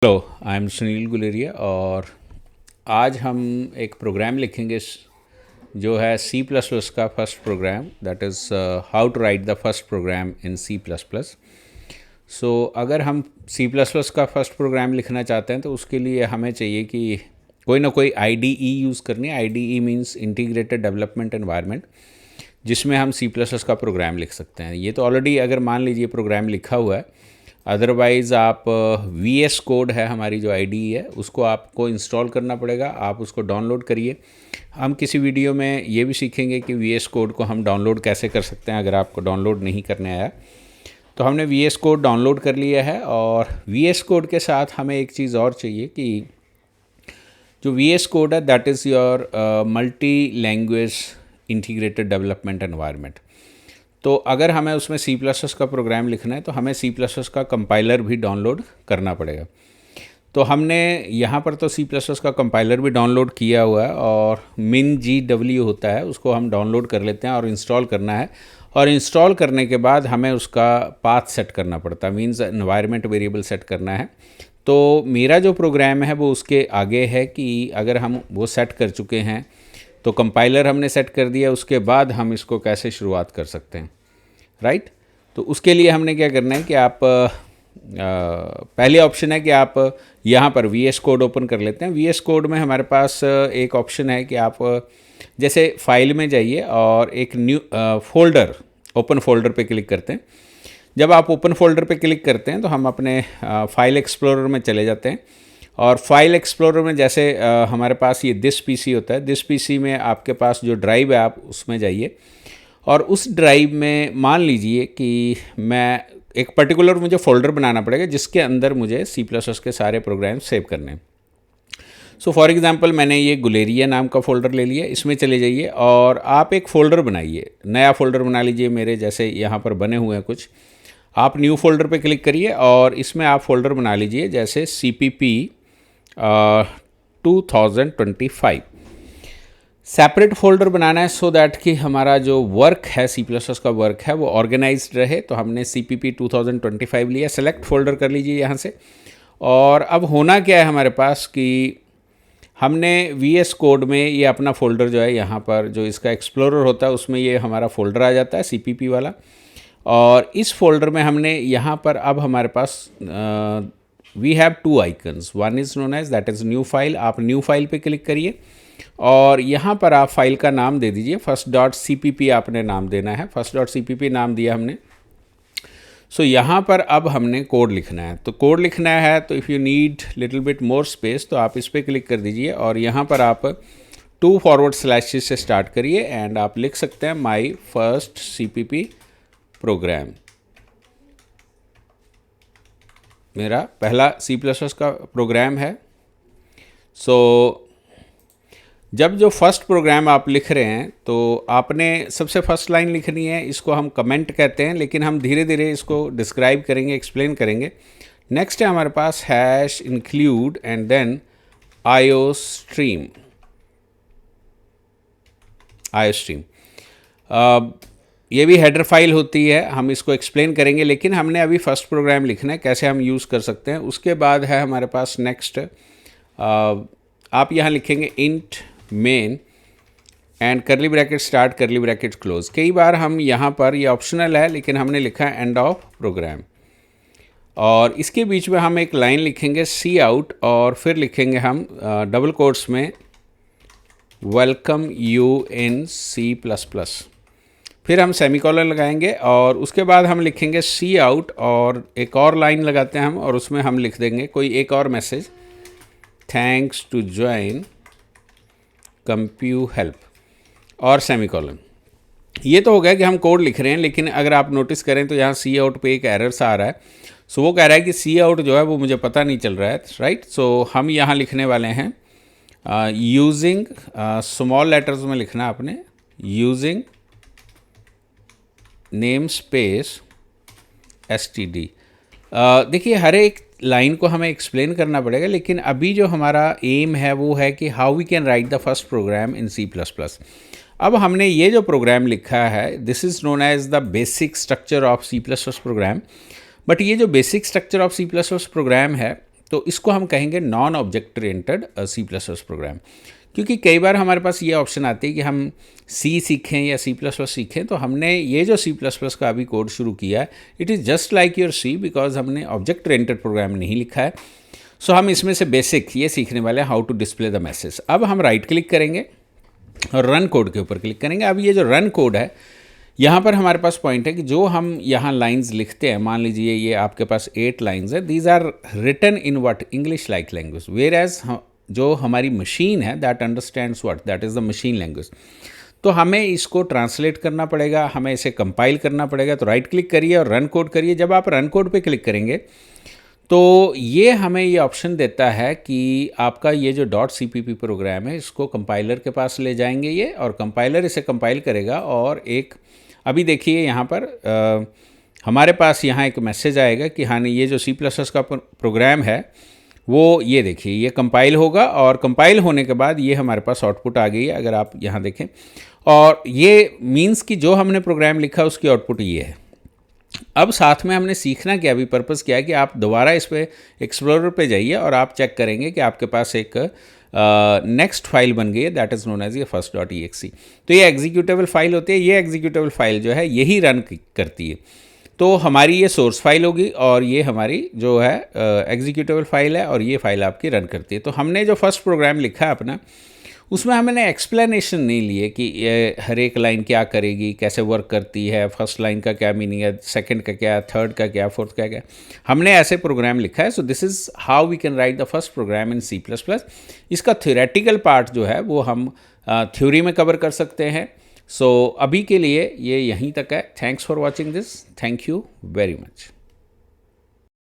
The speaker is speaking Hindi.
Hello, I am Sunil Guleria और आज हम एक प्रोग्राम लिखेंगे जो है सी प्लस प्लस का first program, that is how to write the first program in C plus plus. So अगर हम सी प्लस प्लस का फर्स्ट प्रोग्राम लिखना चाहते हैं तो उसके लिए हमें चाहिए कि कोई ना कोई IDE यूज़ करनी है। IDE means integrated development environment, जिसमें हम सी प्लस प्लस का प्रोग्राम लिख सकते हैं। ये तो ऑलरेडी अगर मान लीजिए प्रोग्राम लिखा हुआ है, अदरवाइज़ आप VS कोड है हमारी जो IDE है उसको आपको इंस्टॉल करना पड़ेगा। आप उसको डाउनलोड करिए। हम किसी वीडियो में ये भी सीखेंगे कि VS कोड को हम डाउनलोड कैसे कर सकते हैं अगर आपको डाउनलोड नहीं करने आया। तो हमने VS कोड डाउनलोड कर लिया है और VS कोड के साथ हमें एक चीज़ और चाहिए कि जो VS कोड है that is your multi language integrated development environment. तो अगर हमें उसमें सी प्लस प्लस का प्रोग्राम लिखना है तो हमें सी प्लस प्लस का कंपाइलर भी डाउनलोड करना पड़ेगा। तो हमने यहाँ पर तो सी प्लस प्लस का कंपाइलर भी डाउनलोड किया हुआ है और MinGW होता है, उसको हम डाउनलोड कर लेते हैं और इंस्टॉल करना है। और इंस्टॉल करने के बाद हमें उसका पाथ सेट करना पड़ता है, मीन्स एनवायरनमेंट वेरिएबल सेट करना है। तो मेरा जो प्रोग्राम है वो उसके आगे है कि अगर हम वो सेट कर चुके हैं तो कंपाइलर हमने सेट कर दिया, उसके बाद हम इसको कैसे शुरुआत कर सकते हैं, राइट। तो उसके लिए हमने क्या करना है कि आप पहले ऑप्शन है कि आप यहाँ पर VS कोड ओपन कर लेते हैं। VS कोड में हमारे पास एक ऑप्शन है कि आप जैसे फाइल में जाइए और एक न्यू फोल्डर, ओपन फोल्डर पे क्लिक करते हैं। जब आप ओपन फोल्डर पे क्लिक करते हैं तो हम अपने फाइल एक्सप्लोरर में चले जाते हैं और फाइल एक्सप्लोरर में जैसे हमारे पास ये दिस PC होता है, दिस PC में आपके पास जो ड्राइव है आप उसमें जाइए और उस ड्राइव में मान लीजिए कि मैं एक पर्टिकुलर मुझे फ़ोल्डर बनाना पड़ेगा जिसके अंदर मुझे सी प्लस प्लस के सारे प्रोग्राम सेव करने हैं। सो फॉर एग्जांपल मैंने ये गुलेरिया नाम का फ़ोल्डर ले लिया, इसमें चले जाइए और आप एक फ़ोल्डर बनाइए, नया फ़ोल्डर बना लीजिए। मेरे जैसे यहाँ पर बने हुए हैं कुछ, आप न्यू फोल्डर पे क्लिक करिए और इसमें आप फ़ोल्डर बना लीजिए जैसे CPP 2025। सेपरेट फोल्डर बनाना है सो दैट कि हमारा जो वर्क है सी प्लस प्लस का वर्क है वो ऑर्गेनाइज्ड रहे। तो हमने CPP 2025 लिया, सेलेक्ट फोल्डर कर लीजिए यहाँ से। और अब होना क्या है हमारे पास कि हमने VS कोड में ये अपना फ़ोल्डर जो है यहाँ पर जो इसका एक्सप्लोरर होता है उसमें ये हमारा फ़ोल्डर आ जाता है CPP वाला। और इस फोल्डर में हमने यहाँ पर अब हमारे पास we have two icons, one is known as that is new file. आप न्यू फाइल पे क्लिक करिए और यहाँ पर आप फाइल का नाम दे दीजिए first.cpp, आपने नाम देना है, first.cpp नाम दिया हमने। सो यहाँ पर अब हमने कोड लिखना है। तो कोड लिखना है तो if you need little bit more space तो आप इस पर क्लिक कर दीजिए और यहाँ पर आप 2 फॉरवर्ड स्लैशेस से स्टार्ट करिए एंड आप लिख सकते हैं माई फर्स्ट CPP प्रोग्राम। मेरा पहला सी प्लस प्लस का प्रोग्राम है। सो जब जो फर्स्ट प्रोग्राम आप लिख रहे हैं तो आपने सबसे फर्स्ट लाइन लिखनी है, इसको हम कमेंट कहते हैं, लेकिन हम धीरे धीरे इसको डिस्क्राइब करेंगे, एक्सप्लेन करेंगे। नेक्स्ट है हमारे पास hash include and then iostream. ये भी हेडर फाइल होती है, हम इसको एक्सप्लेन करेंगे, लेकिन हमने अभी फर्स्ट प्रोग्राम लिखना है, कैसे हम यूज़ कर सकते हैं। उसके बाद है हमारे पास नेक्स्ट, आप यहाँ लिखेंगे इंट मेन एंड करली ब्रैकेट स्टार्ट करली ब्रैकेट क्लोज। कई बार हम यहाँ पर ये ऑप्शनल है लेकिन हमने लिखा है एंड ऑफ प्रोग्राम। और इसके बीच में हम एक लाइन लिखेंगे सी आउट और फिर लिखेंगे हम डबल कोट्स में welcome you in C plus plus. फिर हम सेमीकोलन लगाएंगे और उसके बाद हम लिखेंगे सी आउट और एक और लाइन लगाते हैं हम और उसमें हम लिख देंगे कोई एक और message, thanks to join compu help और सेमीकोलन। ये तो हो गया कि हम कोड लिख रहे हैं, लेकिन अगर आप नोटिस करें तो यहाँ सी आउट पे एक एरर आ रहा है। सो वो कह रहा है कि सी आउट जो है वो मुझे पता नहीं चल रहा है, राइट। सो हम यहाँ लिखने वाले हैं यूजिंग, स्मॉल लेटर्स में लिखना आपने, यूजिंग नेम स्पेस STD। देखिए हर एक लाइन को हमें एक्सप्लेन करना पड़ेगा, लेकिन अभी जो हमारा एम है वो है कि how we can write the first program in C plus plus. अब हमने ये जो प्रोग्राम लिखा है this is known as the basic structure of C plus plus program. But ये जो basic structure of C plus plus program है तो इसको हम कहेंगे non object oriented C plus plus program. क्योंकि कई बार हमारे पास ये ऑप्शन आती है कि हम सी सीखें या सी प्लस प्लस सीखें, तो हमने ये जो सी प्लस प्लस का अभी कोड शुरू किया है, it is just like your C, because हमने ऑब्जेक्ट ओरिएंटेड प्रोग्राम नहीं लिखा है। सो हम इसमें से बेसिक ये सीखने वाले हैं, how to display the message. अब हम राइट क्लिक करेंगे और रन कोड के ऊपर क्लिक करेंगे। अब ये जो रन कोड है, यहाँ पर हमारे पास पॉइंट है कि जो हम यहाँ लाइंस लिखते हैं, मान लीजिए ये आपके पास 8 लाइंस है, these are written in what English like language, whereas जो हमारी मशीन है that understands what, that is the machine language. तो हमें इसको ट्रांसलेट करना पड़ेगा, हमें इसे कंपाइल करना पड़ेगा। तो राइट क्लिक करिए और रन कोड करिए। जब आप रन कोड पे क्लिक करेंगे तो ये हमें ये ऑप्शन देता है कि आपका ये जो .cpp प्रोग्राम है, इसको कंपाइलर के पास ले जाएंगे ये, और कंपाइलर इसे कंपाइल करेगा। और एक अभी देखिए यहाँ पर हमारे पास यहाँ एक मैसेज आएगा कि हाँ ये जो C++ का प्रोग्राम है वो ये देखिए ये कंपाइल होगा, और कंपाइल होने के बाद ये हमारे पास आउटपुट आ गई है, अगर आप यहाँ देखें। और ये मीन्स कि जो हमने प्रोग्राम लिखा उसकी आउटपुट ये है। अब साथ में हमने सीखना क्या, अभी पर्पज़ क्या है कि आप दोबारा इस पे एक्सप्लोरर पे जाइए और आप चेक करेंगे कि आपके पास एक नेक्स्ट फाइल बन गई है, दैट इज़ नोन एज ये first.exe। तो ये एग्जीक्यूटेबल फाइल होती है। ये एग्जीक्यूटेबल फाइल जो है यही रन करती है। तो हमारी ये सोर्स फाइल होगी और ये हमारी जो है एग्जीक्यूटेबल फाइल है, और ये फाइल आपकी रन करती है। तो हमने जो फर्स्ट प्रोग्राम लिखा है अपना, उसमें हमने एक्सप्लेनेशन नहीं लिए कि ये हर एक लाइन क्या करेगी, कैसे वर्क करती है, फर्स्ट लाइन का क्या मीनिंग है, सेकंड का क्या, थर्ड का क्या, फोर्थ का क्या। हमने ऐसे प्रोग्राम लिखा है। So this is how we can write the first program in C++। इसका थ्योरेटिकल पार्ट जो है वो हम थ्योरी में कवर कर सकते हैं। सो अभी के लिए ये यहीं तक है। Thanks for watching this. Thank you very much.